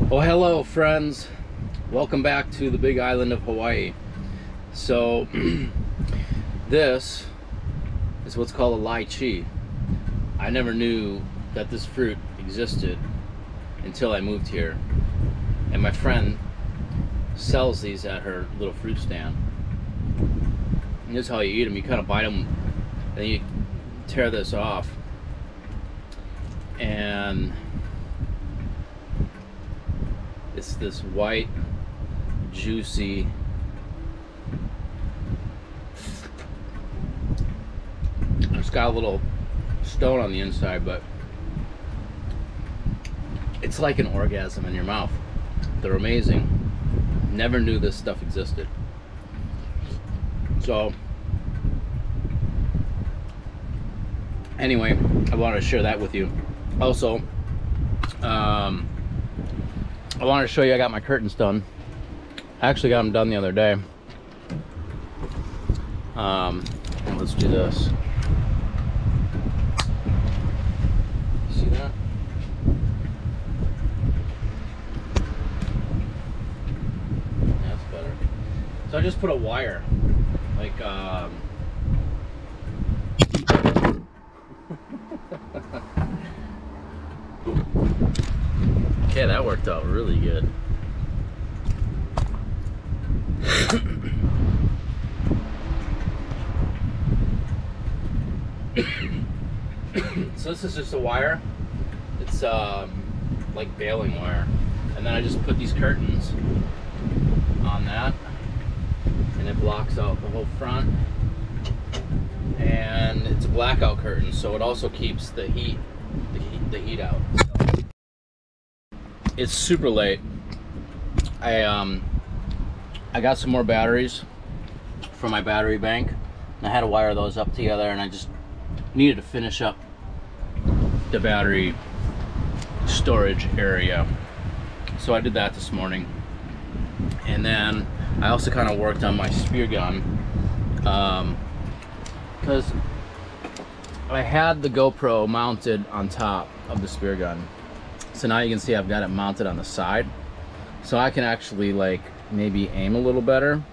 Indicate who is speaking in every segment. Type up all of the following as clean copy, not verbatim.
Speaker 1: Well, hello friends, welcome back to the big island of Hawaii. So this is what's called a lychee. I never knew that this fruit existed until I moved here, and my friend sells these at her little fruit stand. And this is how you eat them. You kind of bite them, then you tear this off, and it's this white, juicy, it's got a little stone on the inside, but it's like an orgasm in your mouth. They're amazing. Never knew this stuff existed. So anyway, I wanted to share that with you. Also, I wanted to show you I got my curtains done. I actually got them done the other day. Let's do this. See that? That's better. So I just put a wire, like okay, that worked out really good. So this is just a wire. It's like baling wire, and then I just put these curtains on that, and it blocks out the whole front. And it's a blackout curtain, so it also keeps the heat out. So it's super late. I got some more batteries for my battery bank, and I had to wire those up together, and I just needed to finish up the battery storage area, so I did that this morning. And then I also kind of worked on my spear gun, because I had the GoPro mounted on top of the spear gun. So now you can see I've got it mounted on the side, so I can actually like maybe aim a little better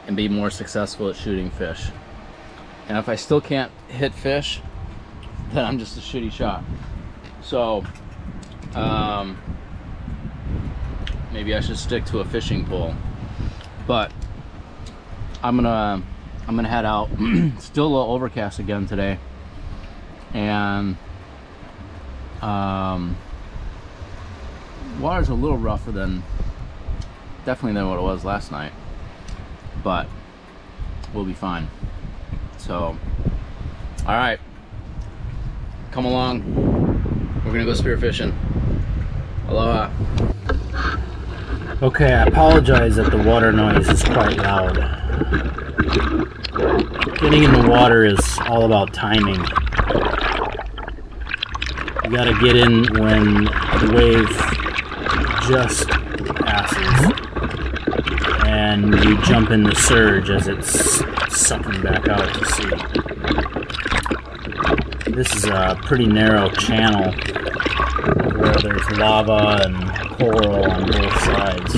Speaker 1: and be more successful at shooting fish. And if I still can't hit fish, then I'm just a shitty shot. So maybe I should stick to a fishing pole. But I'm gonna head out. Still a little overcast again today, and water's a little rougher definitely than what it was last night, but we'll be fine. So all right, come along, we're gonna go spearfishing. Aloha.
Speaker 2: Okay, I apologize that the water noise is quite loud. Getting in the water is all about timing. You gotta get in when the wave just passes, and you jump in the surge as it's sucking back out to sea. This is a pretty narrow channel where there's lava and coral on both sides,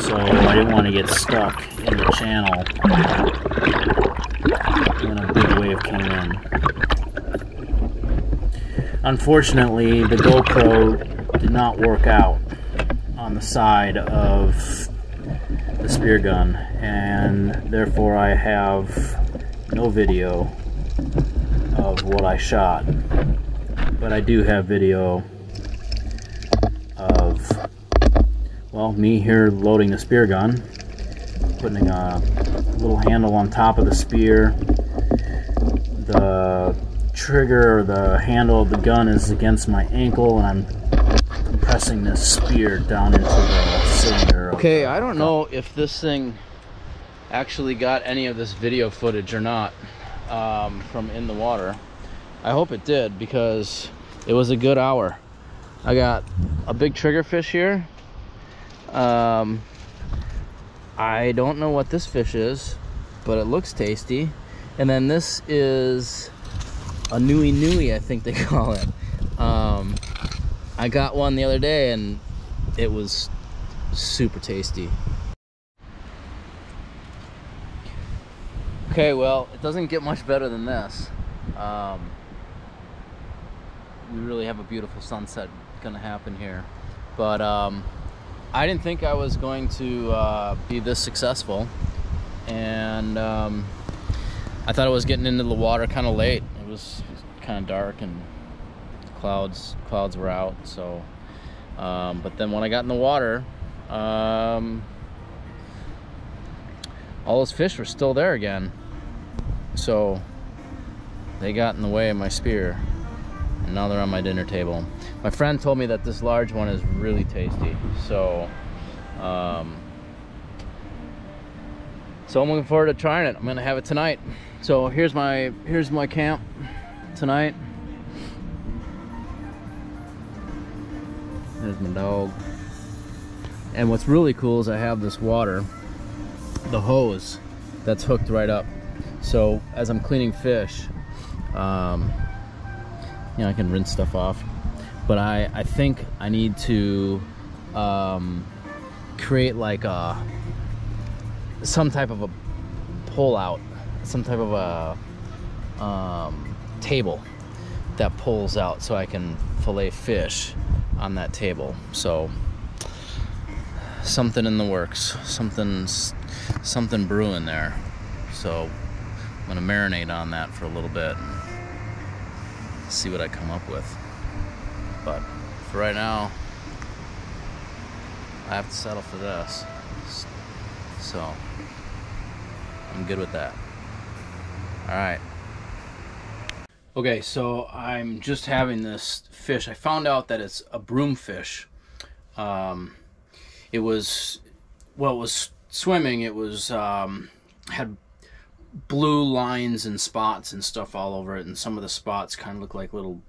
Speaker 2: so I didn't want to get stuck in the channel when a big wave came in. Unfortunately, the GoPro did not work out on the side of the spear gun, and therefore I have no video of what I shot, but I do have video of, well, me here loading the spear gun, putting a little handle on top of the spear. The trigger, or the handle of the gun, is against my ankle, and I'm compressing this spear down into the cylinder.
Speaker 1: Okay, I don't know if this thing actually got any of this video footage or not from in the water. I hope it did, because it was a good hour. I got a big triggerfish here. I don't know what this fish is, but it looks tasty. And then this is a nui nui, I think they call it. I got one the other day, and it was super tasty. Okay, well, it doesn't get much better than this. We really have a beautiful sunset gonna happen here, but I didn't think I was going to be this successful, and I thought I was getting into the water kind of late. It was kind of dark and clouds were out, so but then when I got in the water, all those fish were still there again, so they got in the way of my spear, and now they're on my dinner table. My friend told me that this large one is really tasty, so so I'm looking forward to trying it. I'm gonna have it tonight. So here's my camp tonight. There's my dog. And what's really cool is I have this water, the hose, that's hooked right up. So as I'm cleaning fish, you know, I can rinse stuff off. But I think I need to create like some type of a pull out, some type of a table that pulls out, so I can fillet fish on that table. So something in the works, something brewing there. So I'm gonna marinate on that for a little bit, see what I come up with. But for right now, I have to settle for this. So I'm good with that. All right. Okay, so I'm just having this fish. I found out that it's a broom fish. It was swimming. It was had blue lines and spots and stuff all over it, and some of the spots kind of look like little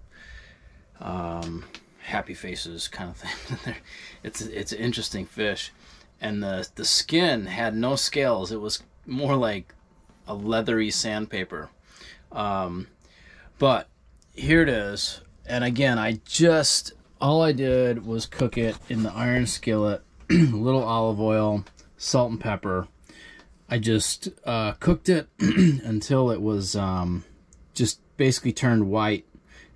Speaker 1: happy faces kind of thing. It's an interesting fish, and the skin had no scales. It was more like a leathery sandpaper. But here it is, and again, all I did was cook it in the iron skillet, a little olive oil, salt and pepper. I just cooked it until it was just basically turned white,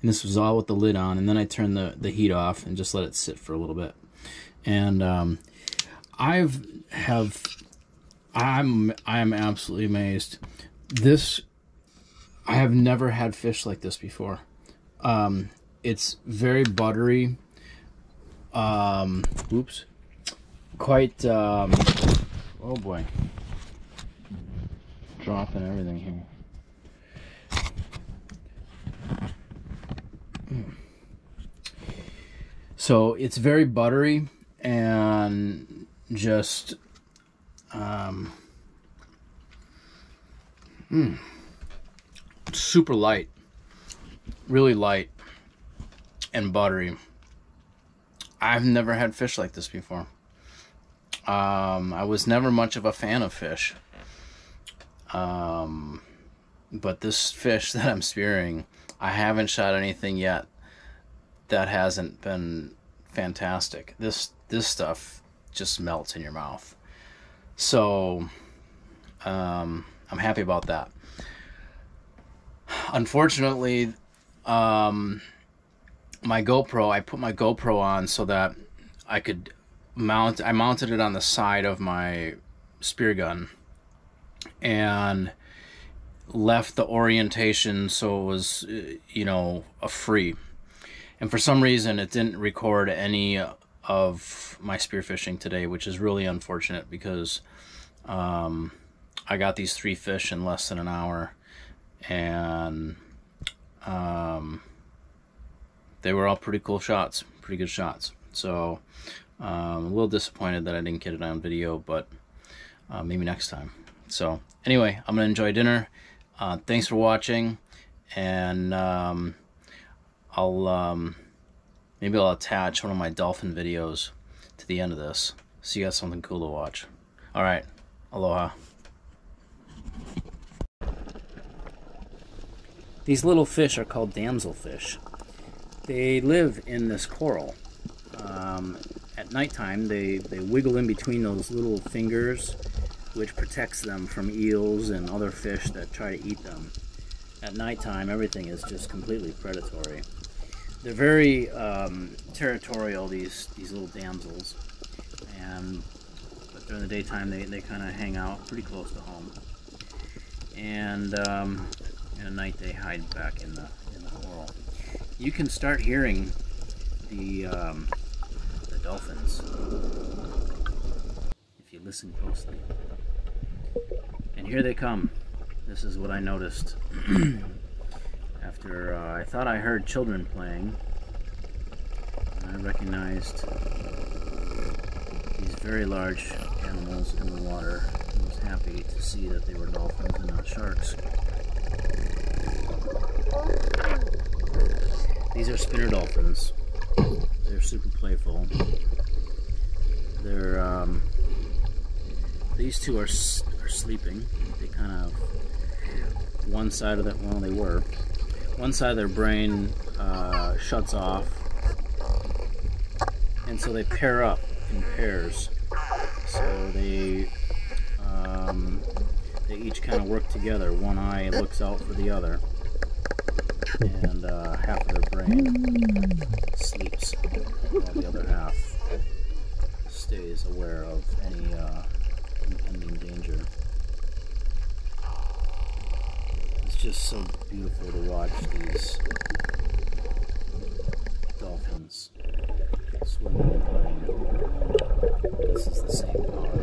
Speaker 1: and this was all with the lid on, and then I turned the heat off and just let it sit for a little bit. And I am absolutely amazed. I have never had fish like this before. It's very buttery. Oops. Quite, oh boy. Dropping everything here. So it's very buttery and just, super light, really light and buttery. I've never had fish like this before. I was never much of a fan of fish, but this fish that I'm spearing, I haven't shot anything yet that hasn't been fantastic. This stuff just melts in your mouth. So I'm happy about that. Unfortunately, my GoPro, I put my GoPro on so that I could I mounted it on the side of my spear gun and left the orientation so it was, you know, a free. And for some reason it didn't record any of my spearfishing today, which is really unfortunate because I got these 3 fish in less than an hour, and they were all pretty cool shots, pretty good shots. So a little disappointed that I didn't get it on video, but maybe next time. So anyway, I'm gonna enjoy dinner. Thanks for watching, and maybe I'll attach one of my dolphin videos to the end of this, so you got something cool to watch. All right, aloha.
Speaker 2: These little fish are called damselfish. They live in this coral at nighttime, they wiggle in between those little fingers, which protects them from eels and other fish that try to eat them. At nighttime, everything is just completely predatory. They're very territorial, these little damsels, but during the daytime they kind of hang out pretty close to home, and at night they hide back in the coral. You can start hearing the dolphins if you listen closely. And here they come. This is what I noticed after I thought I heard children playing, and I recognized these very large animals in the water, and was happy to see that they were dolphins and not sharks. These are spinner dolphins. They're super playful. They're these two are sleeping. They kind of, one side of that, well, they were, one side of their brain shuts off, and so they pair up in pairs. So they each kind of work together. One eye looks out for the other, and half of their brain sleeps while the other half stays aware of any impending danger. It's just so beautiful to watch these dolphins swimming and playing. This is the same pond.